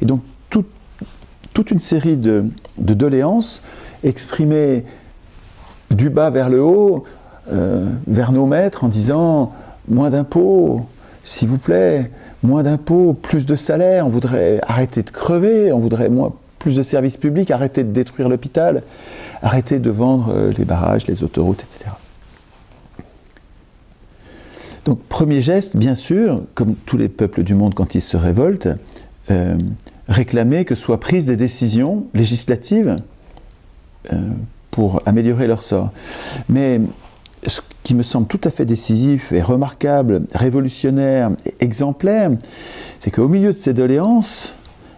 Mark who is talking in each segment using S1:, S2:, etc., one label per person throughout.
S1: Et donc toute une série de doléances exprimées du bas vers le haut, vers nos maîtres, en disant moins d'impôts, s'il vous plaît, moins d'impôts, plus de salaire, on voudrait arrêter de crever, on voudrait plus de services publics, arrêter de détruire l'hôpital, arrêter de vendre les barrages, les autoroutes, etc. Donc, premier geste, bien sûr, comme tous les peuples du monde quand ils se révoltent, réclamer que soient prises des décisions législatives pour améliorer leur sort. Mais ce qui me semble tout à fait décisif et remarquable, révolutionnaire, et exemplaire, c'est qu'au milieu de ces doléances,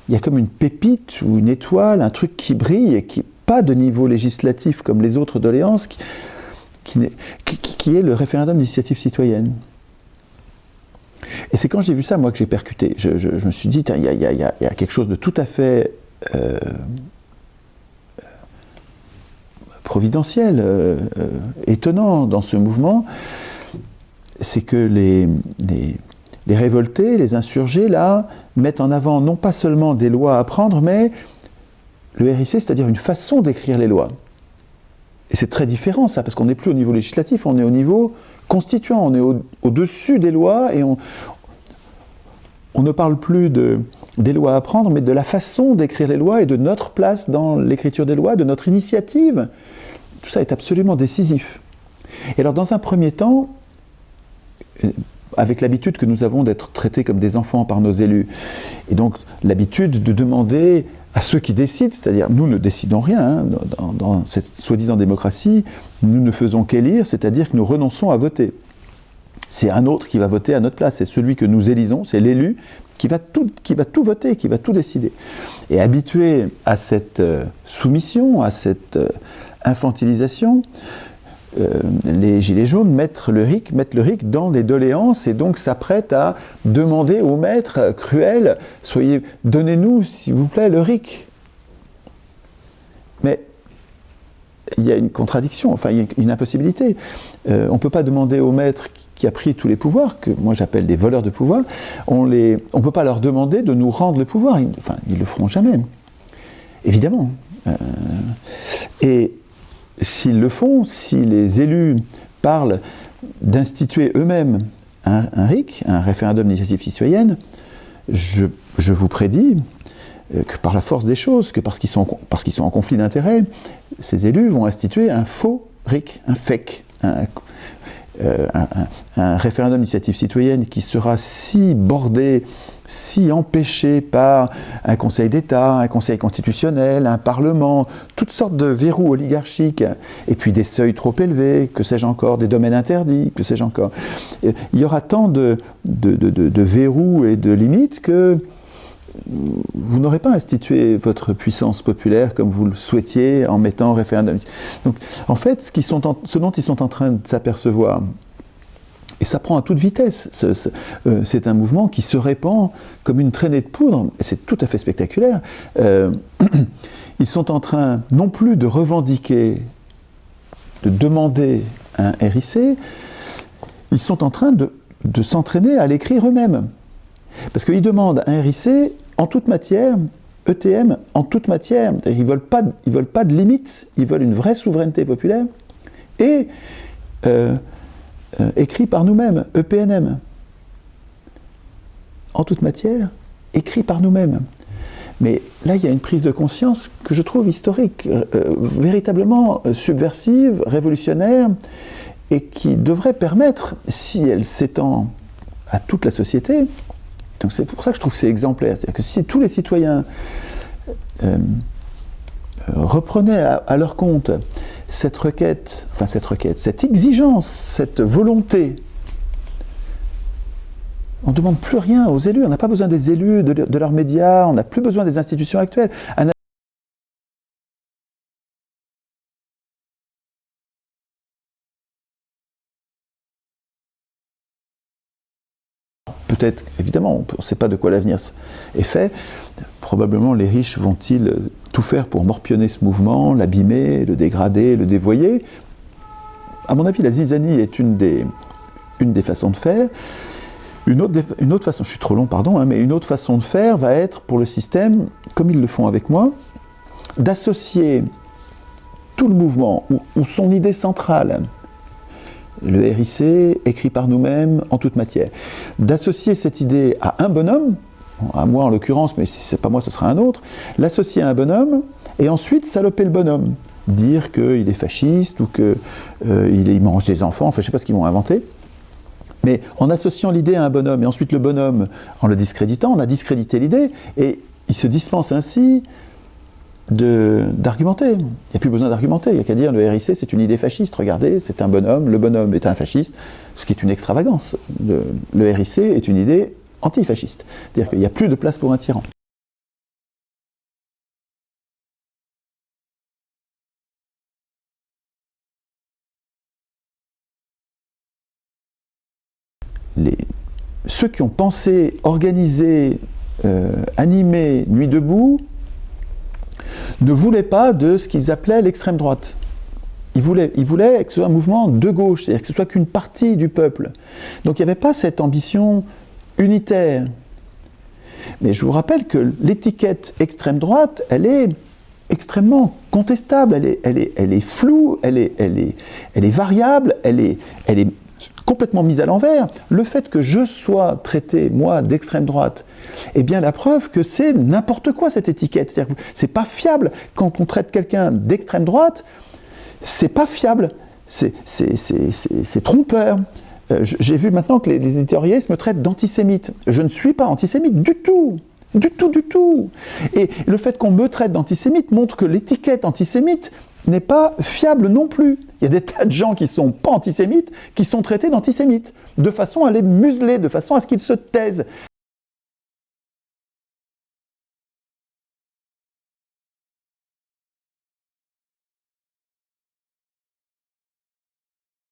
S1: il y a comme une pépite ou une étoile, un truc qui brille et qui n'est pas de niveau législatif comme les autres doléances, qui est le référendum d'initiative citoyenne. Et c'est quand j'ai vu ça, moi, que j'ai percuté. Je me suis dit, il y a quelque chose de tout à fait providentiel, étonnant dans ce mouvement. C'est que les révoltés, les insurgés, là, mettent en avant non pas seulement des lois à prendre, mais le RIC, c'est-à-dire une façon d'écrire les lois. Et c'est très différent, ça, parce qu'on n'est plus au niveau législatif, on est au niveau constituant, on est au-dessus des lois, et on ne parle plus des lois à prendre, mais de la façon d'écrire les lois et de notre place dans l'écriture des lois, de notre initiative. Tout ça est absolument décisif. Et alors, dans un premier temps, avec l'habitude que nous avons d'être traités comme des enfants par nos élus, et donc l'habitude de demander à ceux qui décident, c'est-à-dire nous ne décidons rien, hein, dans cette soi-disant démocratie, nous ne faisons qu'élire, c'est-à-dire que nous renonçons à voter. C'est un autre qui va voter à notre place, c'est celui que nous élisons, c'est l'élu qui va tout voter, qui va tout décider. Et habitué à cette soumission, à cette infantilisation, les Gilets jaunes mettent le RIC dans les doléances et donc s'apprêtent à demander au maître cruel, donnez-nous s'il vous plaît le RIC. Mais il y a une contradiction, enfin il y a une impossibilité. On ne peut pas demander au maître qui a pris tous les pouvoirs, que moi j'appelle des voleurs de pouvoir, on ne peut pas leur demander de nous rendre le pouvoir, ils le feront jamais, évidemment. Et s'ils le font, si les élus parlent d'instituer eux-mêmes un RIC, un référendum d'initiative citoyenne, je vous prédis que par la force des choses, que parce qu'ils sont en conflit d'intérêts, ces élus vont instituer un faux RIC, un fake, un référendum d'initiative citoyenne qui sera si bordé, si empêché par un conseil d'État, un conseil constitutionnel, un parlement, toutes sortes de verrous oligarchiques, et puis des seuils trop élevés, que sais-je encore, des domaines interdits, que sais-je encore. Il y aura tant de verrous et de limites que vous n'aurez pas institué votre puissance populaire comme vous le souhaitiez en mettant référendum. Donc, en fait, ce dont ils sont en train de s'apercevoir, et ça prend à toute vitesse, c'est un mouvement qui se répand comme une traînée de poudre, et c'est tout à fait spectaculaire. Ils sont en train non plus de revendiquer, de demander un RIC, ils sont en train de s'entraîner à l'écrire eux-mêmes. Parce qu'ils demandent un RIC en toute matière, ETM en toute matière. Ils veulent pas de limite, ils veulent une vraie souveraineté populaire. Et écrit par nous-mêmes, EPNM. En toute matière, écrit par nous-mêmes. Mais là, il y a une prise de conscience que je trouve historique, véritablement subversive, révolutionnaire, et qui devrait permettre, si elle s'étend à toute la société, donc c'est pour ça que je trouve que c'est exemplaire, c'est-à-dire que si tous les citoyens reprenaient à leur compte cette exigence, cette volonté, on ne demande plus rien aux élus, on n'a pas besoin des élus, de leurs médias, on n'a plus besoin des institutions actuelles. Peut-être, évidemment, on ne sait pas de quoi l'avenir est fait. Probablement, les riches vont-ils tout faire pour morpionner ce mouvement, l'abîmer, le dégrader, le dévoyer. À mon avis, la zizanie est une des façons de faire. Une autre façon, je suis trop long, pardon, hein, mais une autre façon de faire va être pour le système, comme ils le font avec moi, d'associer tout le mouvement ou son idée centrale, le RIC écrit par nous-mêmes en toute matière, d'associer cette idée à un bonhomme, à moi en l'occurrence, mais si c'est pas moi, ce sera un autre, l'associer à un bonhomme et ensuite saloper le bonhomme, dire qu'il est fasciste ou qu'il mange des enfants, enfin je sais pas ce qu'ils vont inventer. Mais en associant l'idée à un bonhomme, et ensuite le bonhomme, en le discréditant, on a discrédité l'idée, et il se dispense ainsi d'argumenter. Il n'y a plus besoin d'argumenter, il n'y a qu'à dire le RIC c'est une idée fasciste, regardez, c'est un bonhomme, le bonhomme est un fasciste, ce qui est une extravagance. Le RIC est une idée antifasciste, c'est-à-dire qu'il n'y a plus de place pour un tyran. Ceux qui ont pensé, organisé, animé Nuit debout ne voulaient pas de ce qu'ils appelaient l'extrême droite. Ils voulaient que ce soit un mouvement de gauche, c'est-à-dire que ce soit qu'une partie du peuple. Donc il n'y avait pas cette ambition unitaire. Mais je vous rappelle que l'étiquette extrême droite, elle est extrêmement contestable, elle est floue, elle est variable, elle est complètement mise à l'envers. Le fait que je sois traité, moi, d'extrême droite, est bien la preuve que c'est n'importe quoi cette étiquette. C'est-à-dire que c'est pas fiable. Quand on traite quelqu'un d'extrême droite, c'est pas fiable. C'est trompeur. J'ai vu maintenant que les éditorialistes me traitent d'antisémite. Je ne suis pas antisémite du tout. Du tout, du tout. Et le fait qu'on me traite d'antisémite montre que l'étiquette antisémite n'est pas fiable non plus. Il y a des tas de gens qui ne sont pas antisémites, qui sont traités d'antisémites, de façon à les museler, de façon à ce qu'ils se taisent.